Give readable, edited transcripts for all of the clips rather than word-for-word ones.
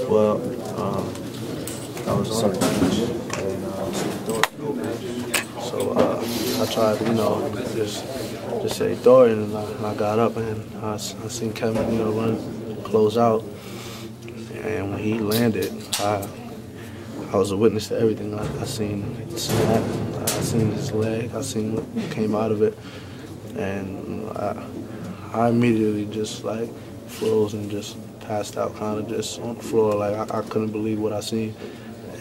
Well, I was on the bench and the door was open. So I tried to, just say door, and I got up and I seen Kevin, run, close out. And when he landed, I was a witness to everything. I seen it snap, I seen his leg, I seen what came out of it. And I immediately just like froze and just passed out, kind of just on the floor. Like I couldn't believe what I seen.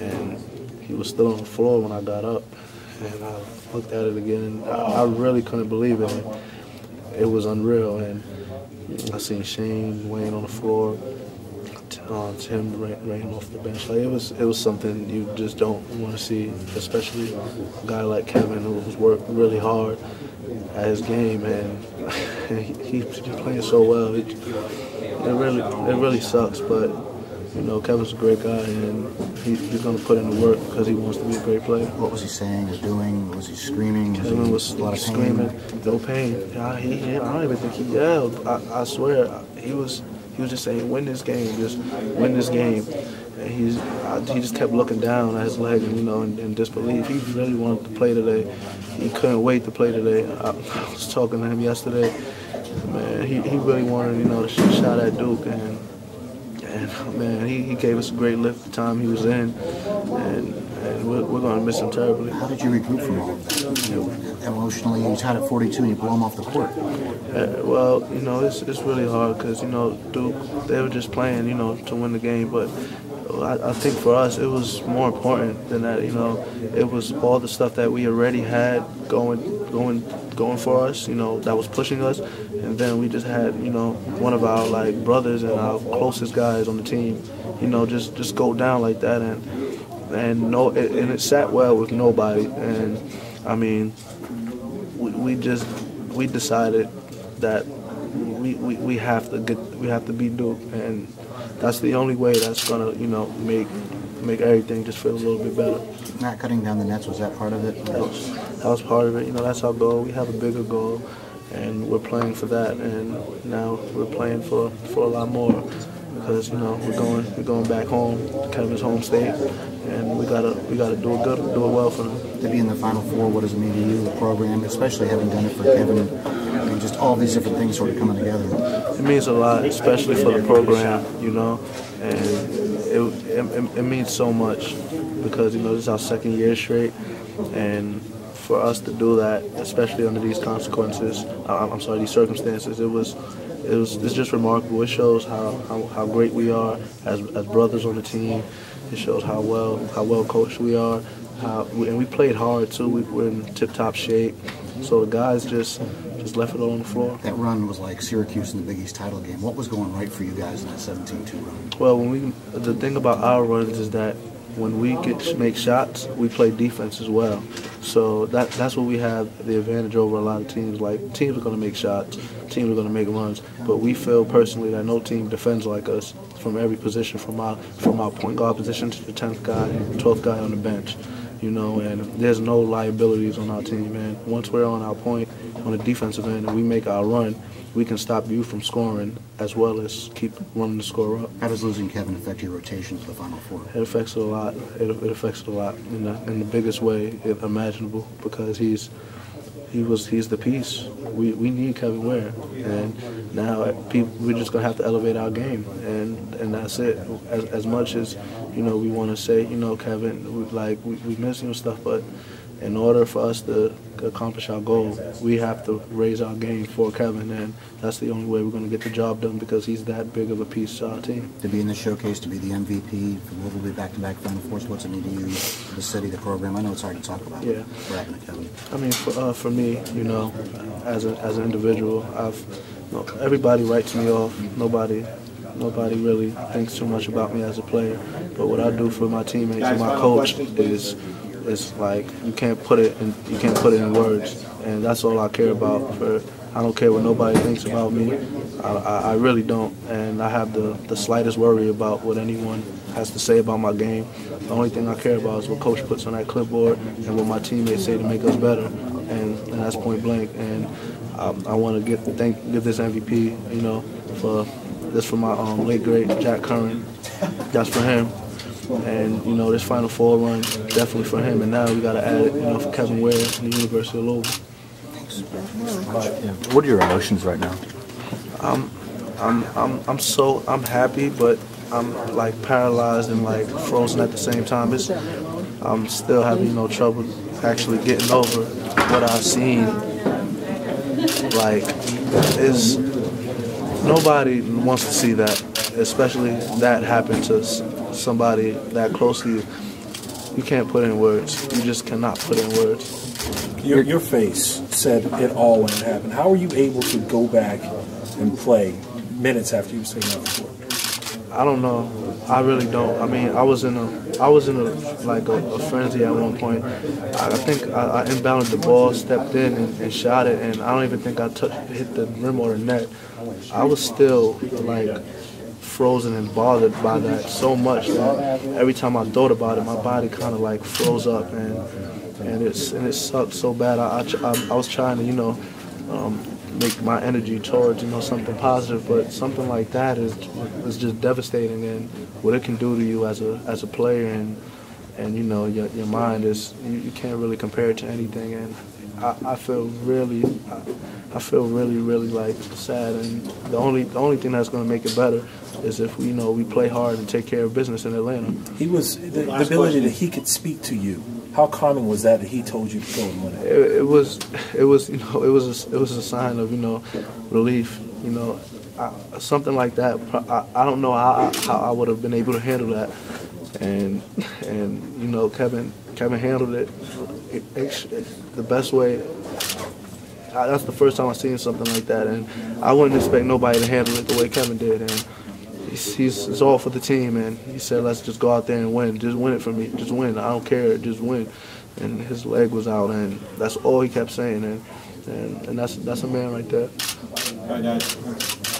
And he was still on the floor when I got up. And I looked at it again, and I really couldn't believe it. And it was unreal. And I seen Shane laying on the floor, Tim ran off the bench. Like it was something you just don't want to see, especially a guy like Kevin who's worked really hard at his game, and he's playing so well. It really sucks, but Kevin's a great guy, and he's going to put in the work because he wants to be a great player. What was he saying or doing? Was he screaming? Kevin was a lot of screaming, no pain. I don't even think he yelled. I swear, he was just saying, "Win this game, just win this game." And he just kept looking down at his leg, and in disbelief. He really wanted to play today. He couldn't wait to play today. I was talking to him yesterday. Man, he really wanted, to shot at Duke, and man, he gave us a great lift the time he was in, and we're going to miss him terribly. How did you regroup from all of that? Emotionally, you tied at 42 and you blow him off the court. Well, it's really hard because, Duke, they were just playing, to win the game, but I think for us it was more important than that. It was all the stuff that we already had going for us, that was pushing us, and then we just had, one of our brothers and our closest guys on the team, just go down like that, and it sat well with nobody. And I mean, we decided that we have to beat Duke, and that's the only way that's gonna make everything just feel a little bit better. Not cutting down the nets, was that part of it? That was part of it. That's our goal. We have a bigger goal, and we're playing for that. And now we're playing for a lot more, because we're going back home, Kevin's home state, and we gotta do it well for them. To be in the Final Four, what does it mean to you, the program, especially having done it for Kevin, and just all these different things sort of coming together? It means a lot, especially for the program, and it means so much, because this is our second year straight, and for us to do that, especially under these these circumstances, it's just remarkable. It shows how great we are as brothers on the team. It shows how well coached we are. And we played hard too. We were in tip-top shape. So the guys just left it all on the floor. That run was like Syracuse in the Big East title game. What was going right for you guys in that 17-2 run? Well, the thing about our runs is that when we make shots, we play defense as well. So that's what we have the advantage over a lot of teams. Like, teams are going to make shots, teams are going to make runs, but we feel personally that no team defends like us from every position, from our point guard position to the 10th guy, 12th guy on the bench. And there's no liabilities on our team, man. Once we're on our point, on the defensive end, and we make our run, we can stop you from scoring as well as keep running the score up. How does losing Kevin affect your rotation to the Final Four? It affects it a lot. It affects it a lot in the biggest way imaginable, because he's the piece. We need Kevin Ware, and now we're just gonna have to elevate our game, and that's it. As much as we want to say, Kevin, we miss him and stuff, but in order for us to accomplish our goal, we have to raise our game for Kevin, and that's the only way we're going to get the job done, because he's that big of a piece to our team. To be in the showcase, to be the MVP, for Louisville to be back-to-back Final Fours, what's it mean to you, the city, the program? I know it's hard to talk about. Yeah. Bragging to Kevin. I mean, for me, as an individual, everybody writes me off. Nobody really thinks too much about me as a player. But what I do for my teammates and my coach is like you can't put it in words, and that's all I care about. I don't care what nobody thinks about me. I really don't, and I have the slightest worry about what anyone has to say about my game. The only thing I care about is what coach puts on that clipboard and what my teammates say to make us better, and that's point blank. And I want to give this MVP, for my late great Jack Curran. that's for him. And, you know, this Final Four run, definitely for him. And now we got to add it, you know, for Kevin Ware from the University of Louisville. What are your emotions right now? I'm happy, but I'm like paralyzed and like frozen at the same time. I'm still having, you know, trouble actually getting over what I've seen. Like, nobody wants to see that, especially that happen to somebody that close to you. You can't put in words. You just cannot put in words. Your face said it all when it happened. How were you able to go back and play minutes after you were taken off the court? I don't know. I really don't. I mean, I was in a frenzy at one point. I think I inbounded the ball, stepped in and shot it, and I don't even think I hit the rim or the net. I was still like frozen and bothered by that so much that every time I thought about it, my body kind of like froze up, and it sucked so bad. I was trying to, you know, make my energy towards, you know, something positive, but something like that is just devastating, and what it can do to you as a player, and you know, your mind is, you can't really compare it to anything. And I feel really like sad, and the only thing that's going to make it better is if we play hard and take care of business in Atlanta. He was the ability that he could speak to you. How calming was that he told you to go and win it? It was a sign of, you know, relief. You know, something like that. I don't know how I would have been able to handle that, and you know, Kevin handled it the best way. That's the first time I've seen something like that, and I wouldn't expect nobody to handle it the way Kevin did. And it's all for the team, and he said, let's just go out there and win. Just win it for me. Just win. I don't care. Just win. And his leg was out, and that's all he kept saying. And that's a man right there. All right, guys.